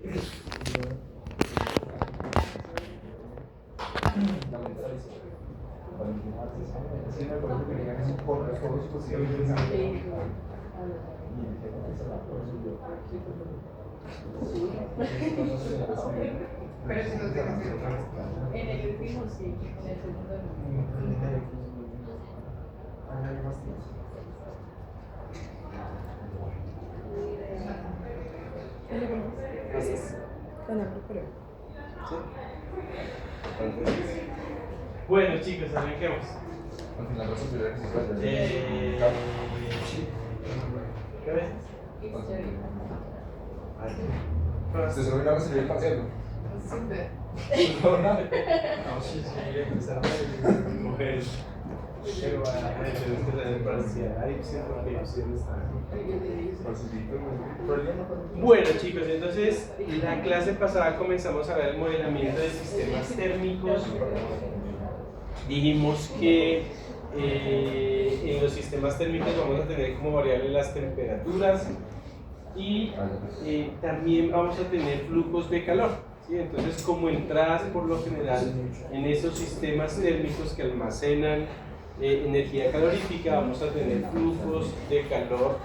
Pero si no tienes en el último sí, en el segundo no. Gracias. Bueno, chicos, arranquemos. ¿Qué ves? ¿Usted se lo viene a recibir el parcial? No, sí, empezar a mujer. Pero bueno, chicos, entonces la clase pasada comenzamos a ver el modelamiento de sistemas térmicos. Dijimos que en los sistemas térmicos vamos a tener como variable las temperaturas y también vamos a tener flujos de calor. ¿Sí? Entonces, como entradas por lo general en esos sistemas térmicos que almacenan energía calorífica, vamos a tener flujos de calor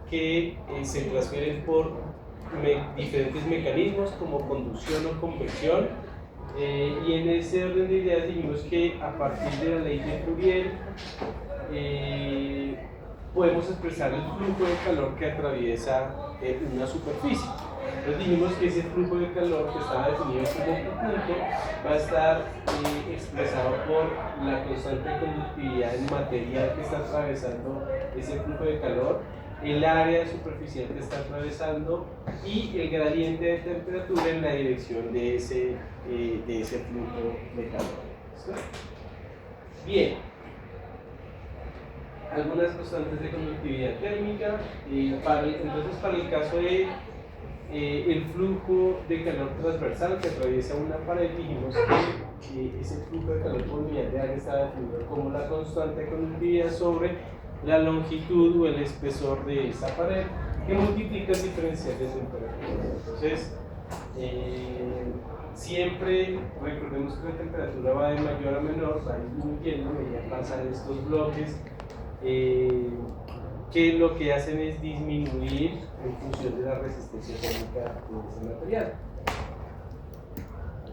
que se transfieren por diferentes mecanismos como conducción o convección. Y en ese orden de ideas dijimos que a partir de la ley de Fourier podemos expresar el flujo de calor que atraviesa una superficie. Entonces dijimos que ese flujo de calor que estaba definido como punto va a estar expresado por la constante de conductividad en material que está atravesando ese flujo de calor, el área superficial que está atravesando y el gradiente de temperatura en la dirección de ese flujo de calor. ¿Sí? Bien. Algunas constantes de conductividad térmica. Entonces, para el caso de el flujo de calor transversal que atraviesa una pared, dijimos que ese flujo de calor por unidad de área está definido como la constante de conductividad sobre la longitud o el espesor de esa pared que multiplica el diferencial de temperatura. Entonces, siempre recordemos que la temperatura va de mayor a menor, va disminuyendo a medida que pasan estos bloques que lo que hacen es disminuir en función de la resistencia térmica de ese material.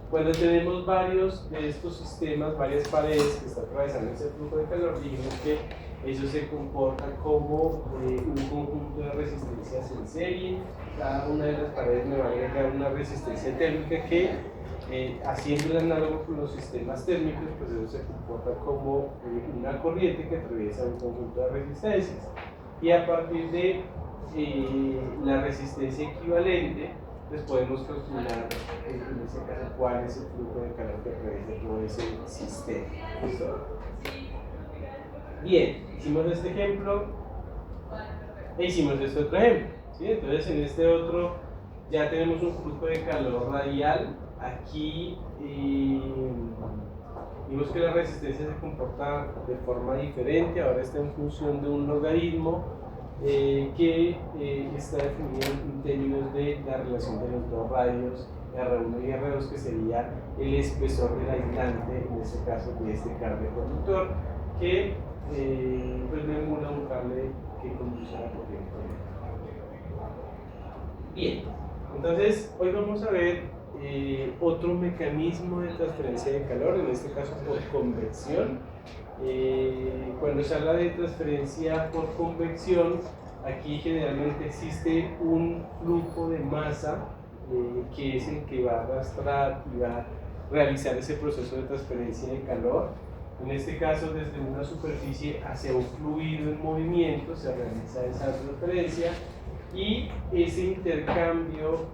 Cuando tenemos varios de estos sistemas, varias paredes que están atravesando ese flujo de calor, dijimos que eso se comporta como un conjunto de resistencias en serie. Cada una de las paredes me va a agregar una resistencia térmica que, haciendo el análogo con los sistemas térmicos, pues eso se comporta como una corriente que atraviesa un conjunto de resistencias. Y a partir de la resistencia equivalente, pues podemos calcular en ese caso cuál es el flujo de calor que atraviesa todo ese sistema. ¿Listo? Bien, hicimos este ejemplo e hicimos este otro ejemplo. ¿Sí? Entonces en este otro ya tenemos un flujo de calor radial. Aquí vimos que la resistencia se comporta de forma diferente, ahora está en función de un logaritmo que está definido en términos de la relación de los dos radios R1 y R2, que sería el espesor del aislante, en este caso de este cable conductor, que pues me emula un cable que conduce a la corriente. Bien, entonces hoy vamos a ver otro mecanismo de transferencia de calor, en este caso por convección. Cuando se habla de transferencia por convección, aquí generalmente existe un flujo de masa que es el que va a arrastrar y va a realizar ese proceso de transferencia de calor. En este caso, desde una superficie hacia un fluido en movimiento se realiza esa transferencia y ese intercambio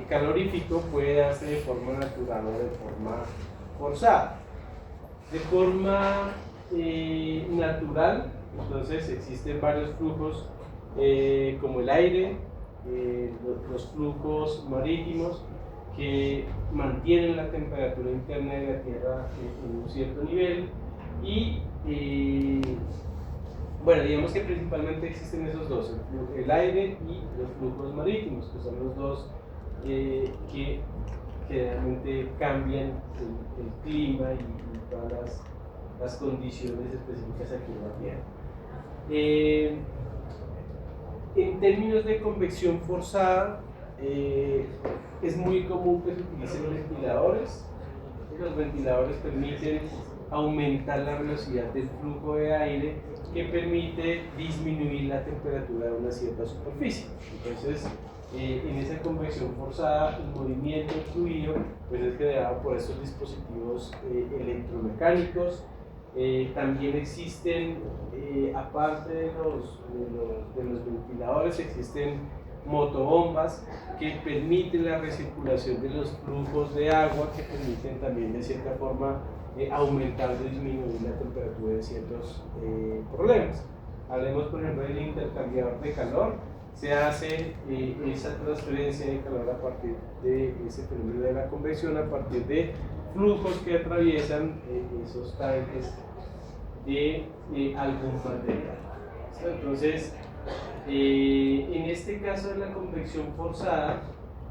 calorífico puede darse de forma natural o de forma forzada. De forma natural, entonces existen varios flujos como el aire, los flujos marítimos que mantienen la temperatura interna de la Tierra en un cierto nivel y bueno, digamos que principalmente existen esos dos, el aire y los flujos marítimos, que son los dos que generalmente cambian el clima y todas las condiciones específicas aquí en la Tierra. En términos de convección forzada, es muy común que se utilicen ventiladores. Los ventiladores permiten aumentar la velocidad del flujo de aire, que permite disminuir la temperatura de una cierta superficie. Entonces, en esa convección forzada, el movimiento del fluido pues, es generado por estos dispositivos electromecánicos. También existen, aparte de los ventiladores, existen motobombas que permiten la recirculación de los flujos de agua, que permiten también de cierta forma aumentar o disminuir la temperatura de ciertos problemas. Hablemos por ejemplo del intercambiador de calor. Se hace esa transferencia de calor a partir de ese fenómeno de la convección, a partir de flujos que atraviesan esos tanques de algún material. Entonces, en este caso de la convección forzada,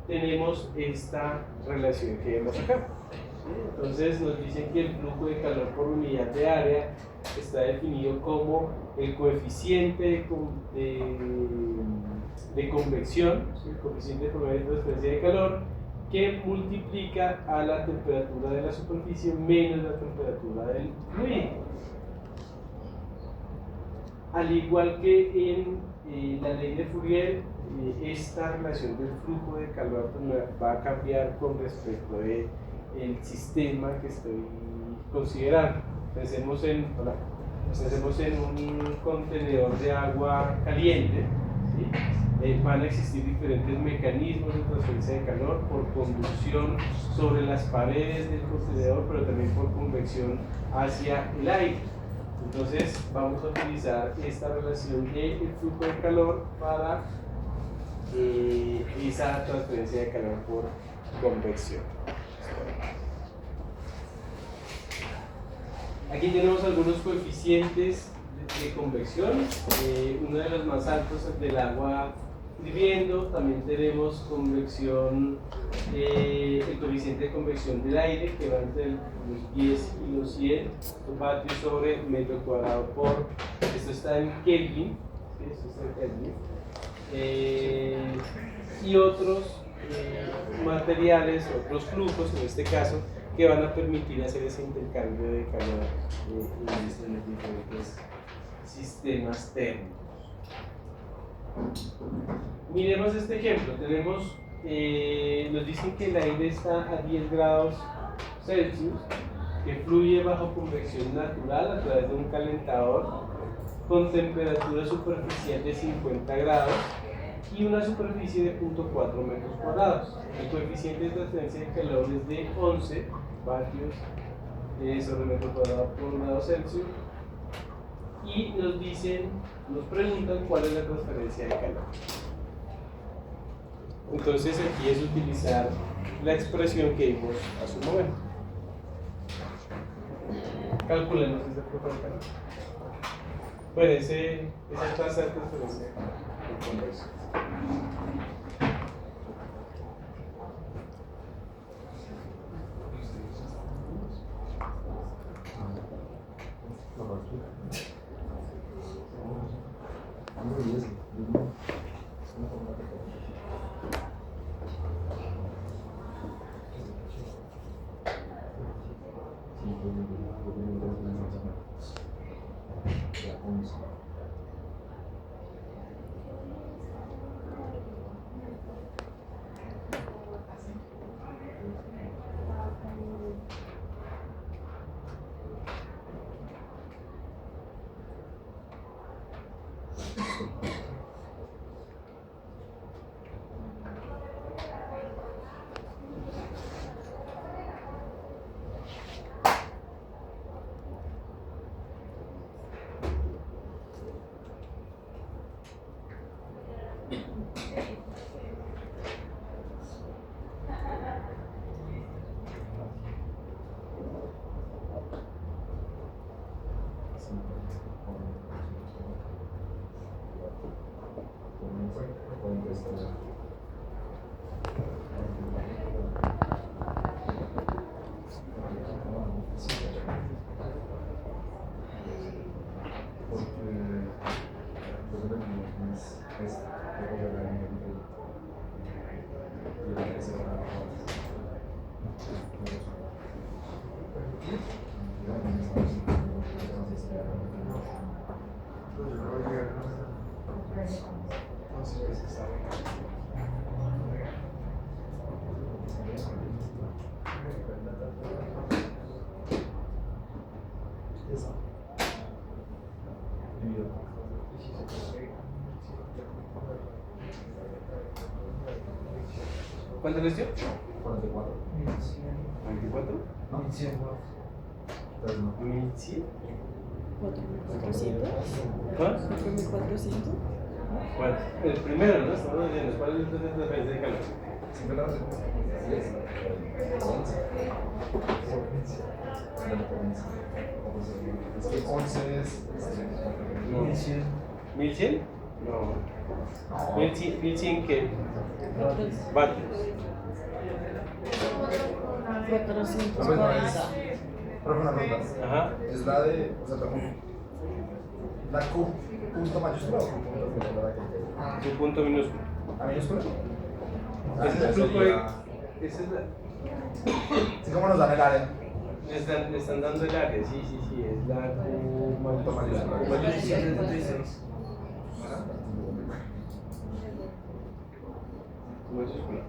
tenemos esta relación que vemos acá. Entonces nos dicen que el flujo de calor por unidad de área está definido como el coeficiente de convección, el coeficiente de promedio de transferencia de calor, que multiplica a la temperatura de la superficie menos la temperatura del fluido. Al igual que en la ley de Fourier, esta relación del flujo de calor va a cambiar con respecto del sistema que estoy considerando. Pensemos en un contenedor de agua caliente, ¿sí? Van a existir diferentes mecanismos de transferencia de calor por conducción sobre las paredes del contenedor, pero también por convección hacia el aire. Entonces vamos a utilizar esta relación del flujo de calor para esa transferencia de calor por convección. Aquí tenemos algunos coeficientes de convección. Uno de los más altos es el del agua hirviendo. También tenemos convección, el coeficiente de convección del aire, que va entre los 10 y los 100 vatios sobre metro cuadrado por, esto está en Kelvin, ¿sí? Esto está en Kelvin. Y otros materiales, otros flujos en este caso, que van a permitir hacer ese intercambio de calor en los diferentes sistemas térmicos. Miremos este ejemplo. Tenemos, nos dicen que el aire está a 10 grados Celsius, que fluye bajo convección natural a través de un calentador con temperatura superficial de 50 grados y una superficie de 0.4 metros cuadrados. El coeficiente de transferencia de calor es de 11 vatios sobre metro cuadrado por grado Celsius. Y nos preguntan cuál es la transferencia de calor. Entonces aquí es utilizar la expresión que vimos hace un momento. Calculemos ese flujo de calor. Bueno, esa tasa de transferencia de convección. ¿Cuánto les dio? 44. 24. ¿No? 1100. Entonces no. 1100. 4.400. ¿Cuál? 4.400. ¿Cuál? El primero, ¿no? Estamos diciendo, ¿cuál es entonces la diferencia de calor? 50 10. 11. Es que 11 es. No. 1100. No. 1100 ¿qué? Vatios. 440. Profe, una pregunta. Ajá. Es la de. O sea, la Q punto mayúscula o Q punto minúscula. Tu punto minúsculo. ¿A minúscula? Ese es el flujo de. Esa es la. Sí, como nos dan el área. Le están dando el área, sí, es la Q mayúscula. Mayúscula.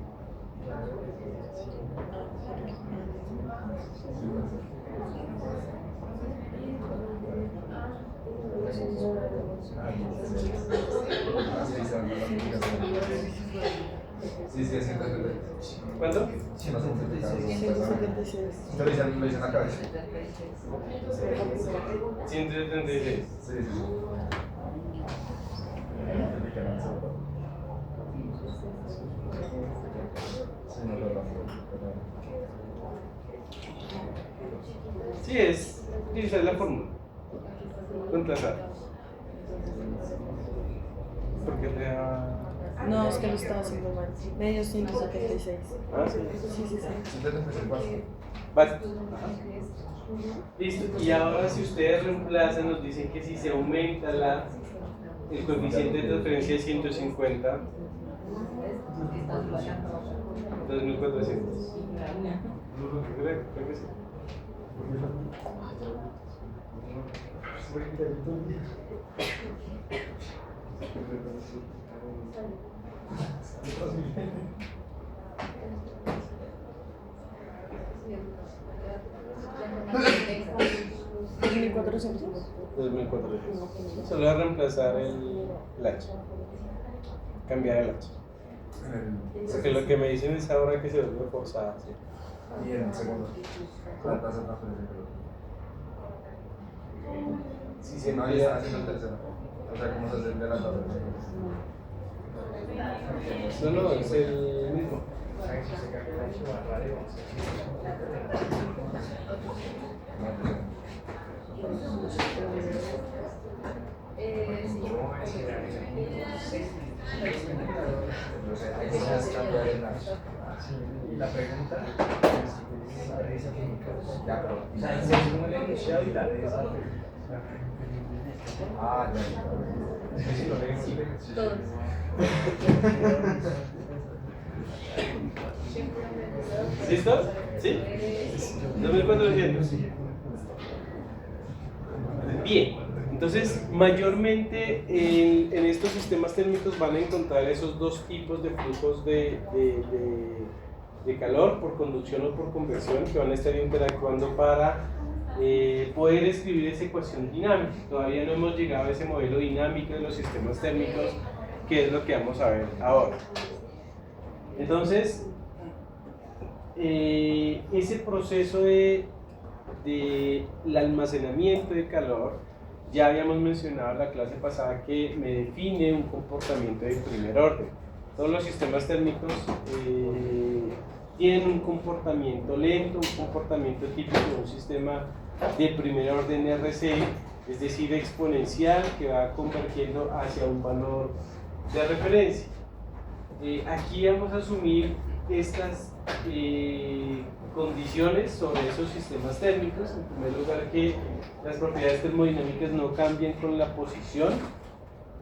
Sí, es 176. ¿Cuánto? 176. Usted lo dice en la cabeza. 176. Sí, sí. Sí, no lo Sí, es utilizar la fórmula. Reemplazar. Porque te da. No, es que lo estaba haciendo mal. Medio 176. Ah, sí. Sí, sí, sí. 176. Vale. Listo. Y ahora, si ustedes reemplazan, nos dicen que si se aumenta el coeficiente de transferencia de 150, 2400. Creo que sí. ¿1.400? 2400. Solo va a reemplazar el H. Cambiar el H. Porque lo que me dicen es ahora que se vuelve forzada. ¿Sí? Y en segundo. La tasa de transferencia. Si se No, ahí emplea. están haciendo el tercero. O sea, ¿cómo se hace el de la tasa? No, es el mismo. Y la pregunta es la de esa química. Ya, pero. O sea, según el enunciado y la de esa. Ah, ya. Sí, lo leen, sí. Todos. ¿Listo? ¿Sí? 2400. Bien, entonces mayormente en estos sistemas térmicos van a encontrar esos dos tipos de flujos de calor, por conducción o por convección, que van a estar interactuando para poder escribir esa ecuación dinámica. Todavía no hemos llegado a ese modelo dinámico de los sistemas térmicos, que es lo que vamos a ver ahora. Entonces, ese proceso del almacenamiento de calor, ya habíamos mencionado en la clase pasada que me define un comportamiento de primer orden. Todos los sistemas térmicos tienen un comportamiento lento, un comportamiento típico de un sistema de primer orden RC, es decir, exponencial, que va convergiendo hacia un valor de referencia. Aquí vamos a asumir estas condiciones sobre esos sistemas térmicos. En primer lugar, que las propiedades termodinámicas no cambian con la posición,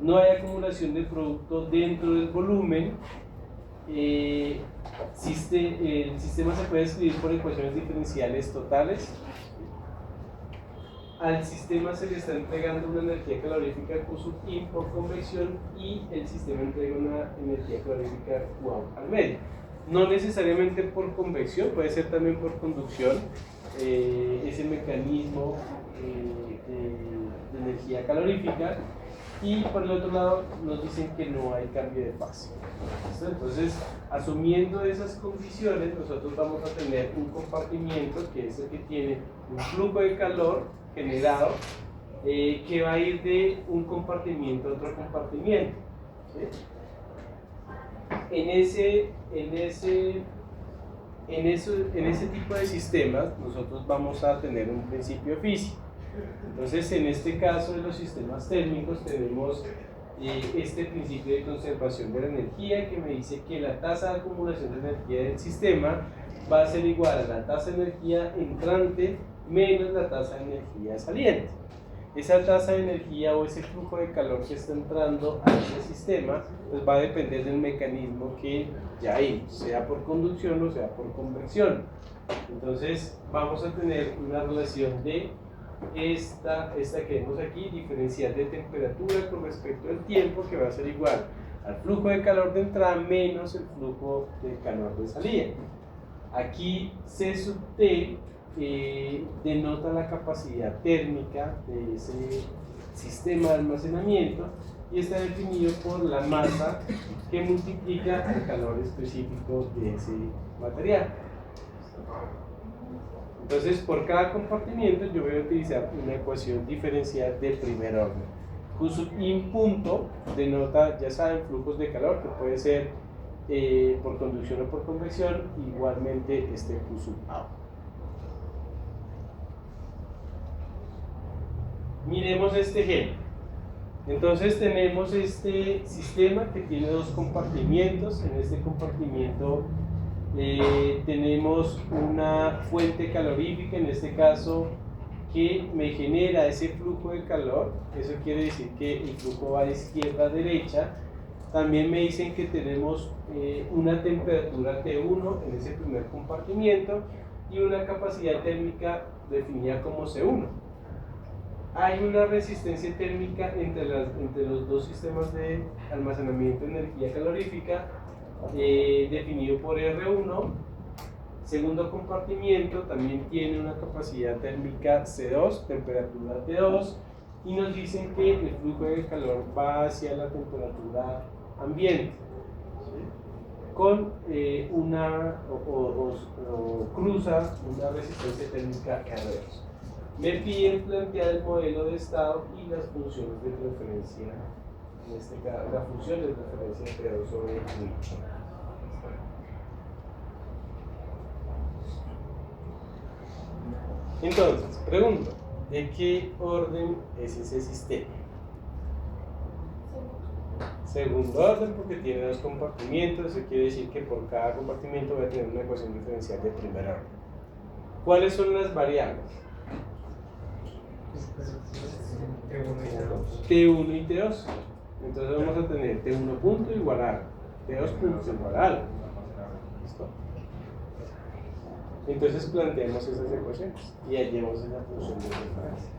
no hay acumulación de producto dentro del volumen, el sistema se puede escribir por ecuaciones diferenciales totales. Al sistema se le está entregando una energía calorífica Q sub I por convección y el sistema entrega una energía calorífica Q out al medio. No necesariamente por convección, puede ser también por conducción. Ese mecanismo de energía calorífica y por el otro lado nos dicen que no hay cambio de fase. ¿Listo? Entonces, asumiendo esas condiciones, nosotros vamos a tener un compartimiento que es el que tiene un flujo de calor generado que va a ir de un compartimiento a otro compartimiento. ¿Sí? En ese tipo de sistemas nosotros vamos a tener un principio físico. Entonces, en este caso de los sistemas térmicos tenemos este principio de conservación de la energía que me dice que la tasa de acumulación de energía del sistema va a ser igual a la tasa de energía entrante menos la tasa de energía saliente. Esa tasa de energía o ese flujo de calor que está entrando a ese sistema pues va a depender del mecanismo que ya vimos, sea por conducción o sea por convección. Entonces vamos a tener una relación de esta que vemos aquí, diferencial de temperatura con respecto al tiempo, que va a ser igual al flujo de calor de entrada menos el flujo de calor de salida. Aquí C sub T denota la capacidad térmica de ese sistema de almacenamiento y está definido por la masa que multiplica el calor específico de ese material. Entonces, por cada compartimiento yo voy a utilizar una ecuación diferencial de primer orden. Q sub in punto denota, ya saben, flujos de calor, que puede ser por conducción o por convección, igualmente este Q sub out. Miremos este ejemplo. Entonces tenemos este sistema que tiene dos compartimientos. En este compartimiento tenemos una fuente calorífica, en este caso, que me genera ese flujo de calor. Eso quiere decir que el flujo va de izquierda a derecha. También me dicen que tenemos una temperatura T1 en ese primer compartimiento y una capacidad térmica definida como C1. Hay una resistencia térmica entre los dos sistemas de almacenamiento de energía calorífica definido por R1. Segundo compartimiento también tiene una capacidad térmica C2, temperatura T2, y nos dicen que el flujo de calor va hacia la temperatura ambiente, ¿sí? Con cruza una resistencia térmica R2. Me piden plantear el modelo de estado y las funciones de referencia, en este caso, la función de referencia T2 sobre U. Entonces, pregunto, ¿de qué orden es ese sistema? Segundo orden, porque tiene dos compartimientos, eso quiere decir que por cada compartimiento voy a tener una ecuación diferencial de primer orden. ¿Cuáles son las variables? T1 y T2. Entonces vamos a tener T1 punto igual a algo, T2 punto igual a algo. ¿Listo? Entonces planteamos esas ecuaciones y hallemos esa función de referencia.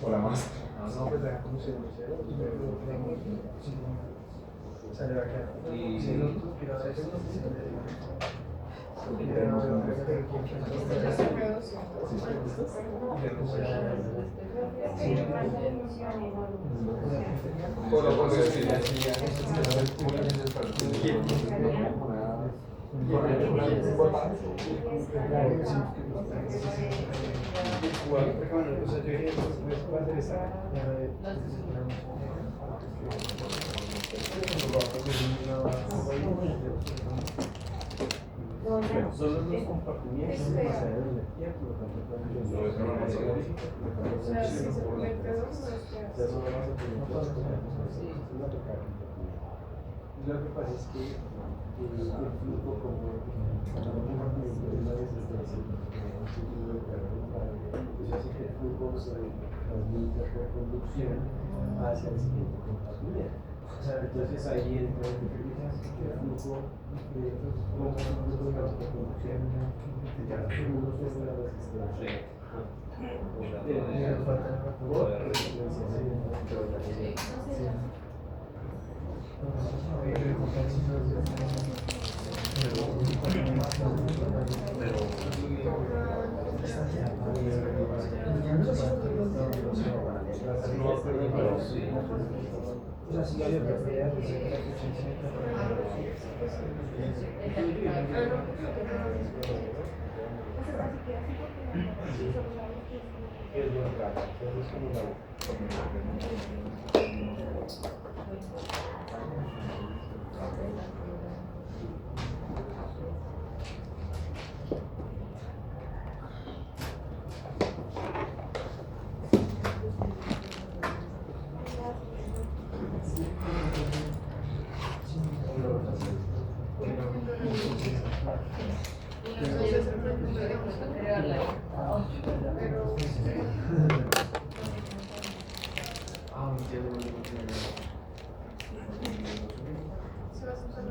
Hola más. Solo los compartimientos demasiados de tiempo, lo que pasa es que el flujo como una desestación hace que el flujo se transmita por conducción hacia el siguiente compartimiento. Entonces ahí entra el flujo de la conducción uno sobre la resistencia.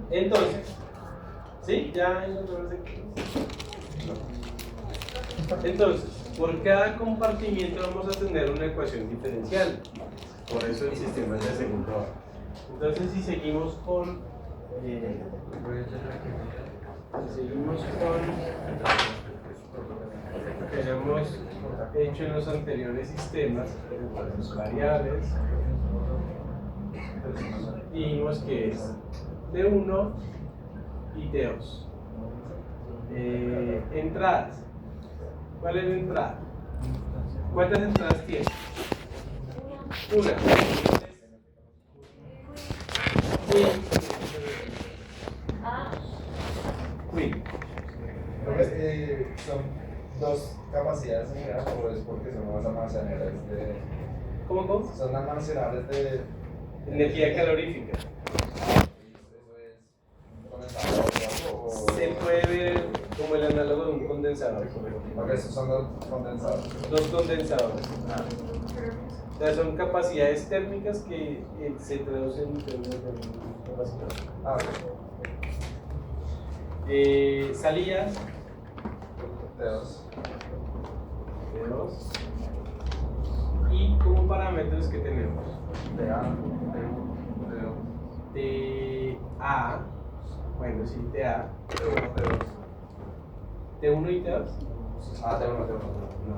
Entonces, ¿sí? Ya. Entonces, por cada compartimiento vamos a tener una ecuación diferencial. Por eso el sistema es de segundo orden. Entonces, si seguimos con que hemos hecho en los anteriores sistemas, variables, dijimos que es T1 y T2. Entradas. ¿Cuál es la entrada? ¿Cuántas entradas tiene? Una. Son dos capacidades en general, o es porque son más almacenadores de. ¿Cómo? Son almacenadores de Energía calorífica. ¿Eso es un condensador o algo? Se puede ver como el análogo de un condensador. Porque esos son dos condensadores. Dos condensadores. O sea, son capacidades térmicas que se traducen en términos de capacidad. Salidas. T2. Y como parámetros que tenemos. TA. Bueno, sí, TA. T1 y T2. T1. No.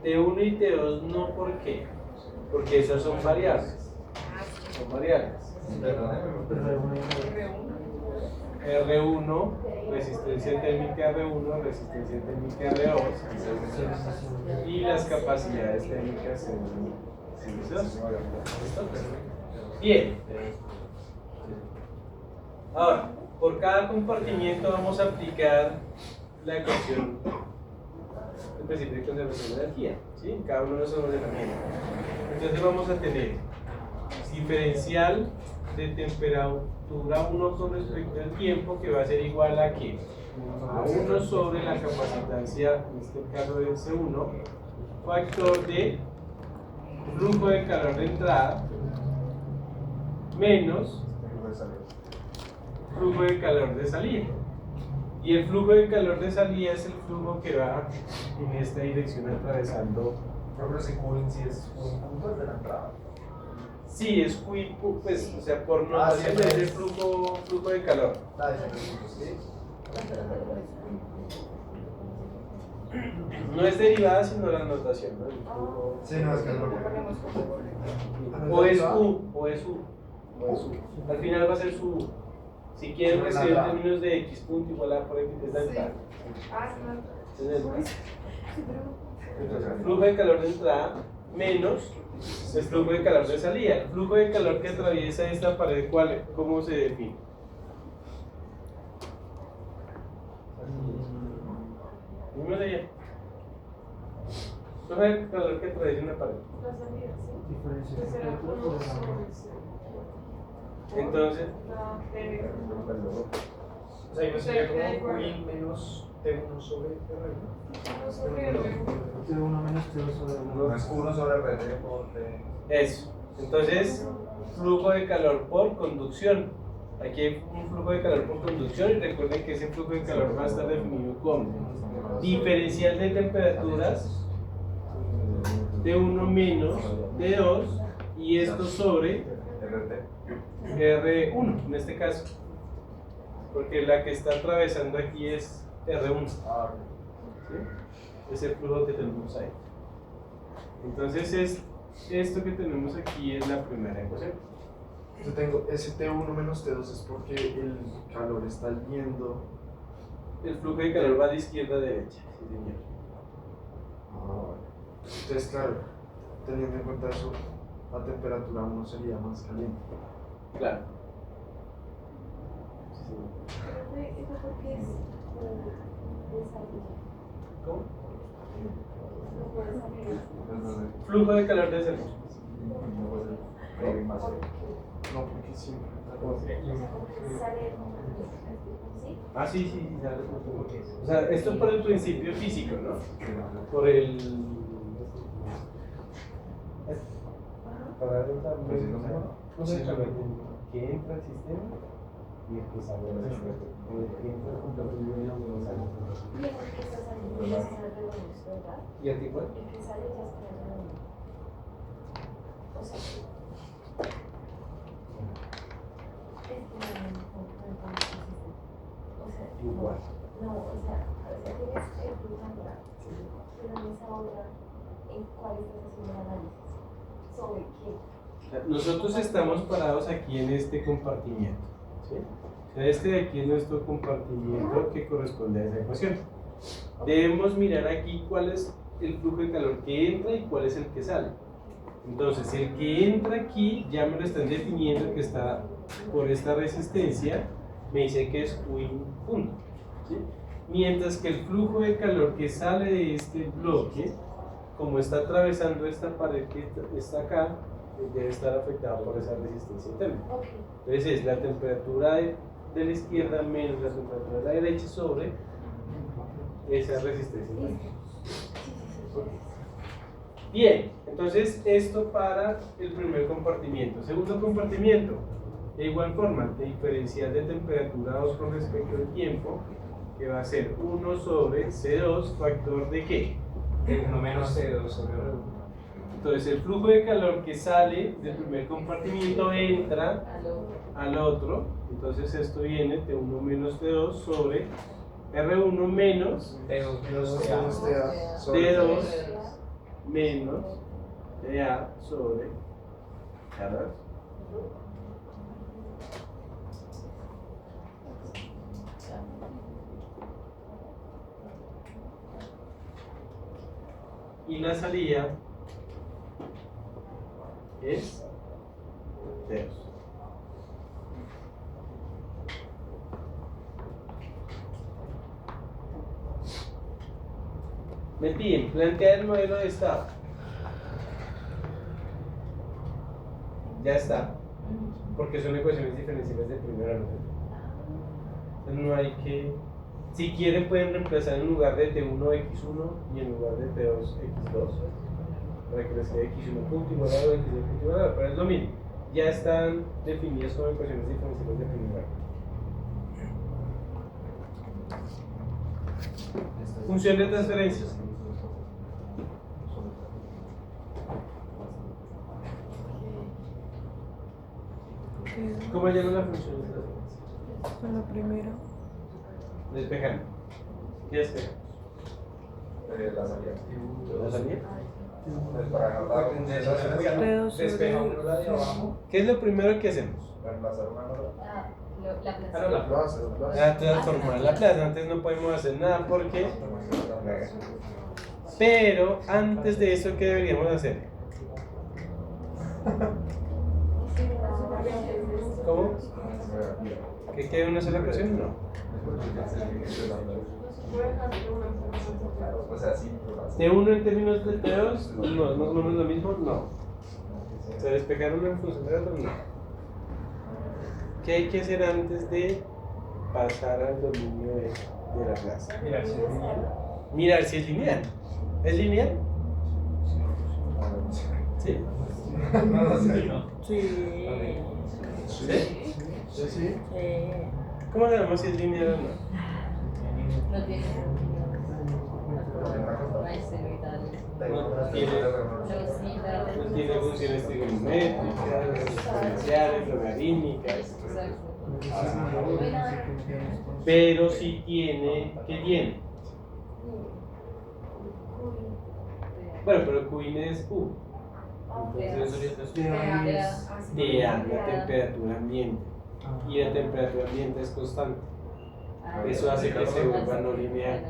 T1 y T2 no, ¿por qué? Porque esas son variables. R1, resistencia térmica R1, resistencia térmica R2 y las capacidades térmicas en C2. Bien. Ahora, por cada compartimiento vamos a aplicar la ecuación del principio de conservación de energía, ¿sí? En cada uno de esos ordenamientos. Entonces vamos a tener diferencial de temperatura 1 con respecto al tiempo, que va a ser igual a ¿qué? A 1 sobre la capacitancia, en este caso del C1, factor de flujo de calor de entrada menos flujo de calor de salida. Y el flujo de calor de salida es el flujo que va en esta dirección atravesando. Pero ese cooling sí es un punto de la entrada. Sí, es pues, o sea, por notación es el flujo de calor. No es derivada, sino la notación, ¿no? Sí, no, es que es lo que O es U. Al final va a ser su U. Si quieren recibir en términos de X punto igual a por X, es la entrada. Entonces, el flujo de calor de entrada menos el flujo de calor de salida. El flujo de calor que atraviesa esta pared, ¿cómo se define? Dímelo ya. Flujo de calor que atraviesa una pared. Entonces, O sea, yo sería como cooling menos T. T1 sobre R1. Sobre el T1 menos T2 sobre 1. No es 1 sobre RT por T. Eso. Entonces, flujo de calor por conducción. Aquí hay un flujo de calor por conducción y recuerden que ese flujo de calor va a estar definido como diferencial de temperaturas T1 menos T2 y esto sobre RT. R1 en este caso. Porque la que está atravesando aquí es R1. Ah, ¿Sí? Es el flujo que tenemos ahí. Entonces, esto que tenemos aquí es la primera ecuación. Yo tengo ese T1 menos T2 es porque el calor está yendo. El flujo de calor va de izquierda a derecha. Sí, señor. Entonces, claro, teniendo en cuenta eso, la temperatura 1 sería más caliente. Claro. Sí, señor. ¿Eso por qué es desarrollo? ¿Cómo? No puede salir. Flujo de calor de servicio. No, porque siempre. Porque sale, ¿sí? Ah, sí, sí, sí, sale por flujo. O sea, esto es por el principio físico, ¿no? Por el. Para el que entra al sistema y el que sale del sistema. El que entra al computador y el que sale. Y el que está saliendo ya es alrededor, ¿verdad? ¿Y a ti cuál? El que sale ya es alrededor. O sea, es que no entiendo el sistema. O sea, Igual. no, o sea, tienes el flujo natural, pero en esa hora, ¿en cuál estás haciendo el análisis? ¿Sobre qué? Nosotros estamos parados aquí en este compartimiento. ¿Sí? O sea, este de aquí es nuestro compartimiento que corresponde a esa ecuación. Debemos mirar aquí cuál es el flujo de calor que entra y cuál es el que sale. Entonces, el que entra aquí ya me lo están definiendo que está por esta resistencia, me dice que es un punto. ¿Sí? Mientras que el flujo de calor que sale de este bloque, como está atravesando esta pared que está acá, debe estar afectado por esa resistencia interna. Ok. Entonces es la temperatura de la izquierda menos la temperatura de la derecha sobre esa resistencia interna. Bien, entonces esto para el primer compartimiento. Segundo compartimiento, de igual forma, de diferencial de temperatura 2 con respecto al tiempo, que va a ser 1 sobre C2, factor de ¿qué? 1 menos C2 sobre 1. Entonces el flujo de calor que sale del primer compartimiento entra al otro, entonces esto viene T1 menos T2 sobre R1 menos T2 menos Menos TA. TA sobre T2 menos TA sobre R2. Y la salida es T2. Me piden plantear el modelo de estado. Ya está, porque son ecuaciones diferenciales de primer orden. Entonces no hay que, si quieren pueden reemplazar en lugar de T1 X1 y en lugar de T2 X2 para que les quede X1 punto igual a X2 punto igual a, pero es lo mismo, ya están definidas como ecuaciones diferenciales de primer orden. Función de transferencia. ¿Cómo llama la función de transferencia? Con la primera. Despejando. ¿Qué despejamos? La salida. ¿La salida? Entonces, para dejarla T2 Despeja sobre uno la de abajo. ¿Qué es lo primero que hacemos? reemplazar una nota. Ah, la Ah, no, plaza. la Plaza. Transformar la plaza, antes no podemos hacer nada porque... Pero antes de eso, ¿qué deberíamos hacer? ¿Cómo? ¿Que quede una sola ecuación? No. O sea, sí. ¿T1 en términos de T2? No, ¿es más o menos lo mismo? No. ¿Se despejaron en función de otro? No. ¿Qué hay que hacer antes de pasar al dominio de de la clase. Mira, si es lineal. Mirar si es lineal. ¿Es lineal? Sí. No sé. Sí. ¿Sí? Yo sí. ¿Cómo sabemos si es lineal o no? No tiene No tiene, no tiene funciones trigonométricas, exponenciales, logarítmicas. Pero sí tiene, ¿qué tiene? Bueno, pero Qin es U. Entonces te da la temperatura ambiente. Y la temperatura ambiente es constante. Eso hace que se vuelva no lineal.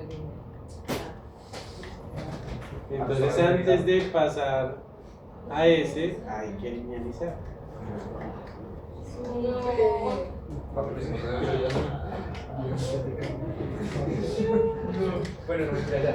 Entonces antes de pasar a ese hay que linealizar. Bueno, no, ya.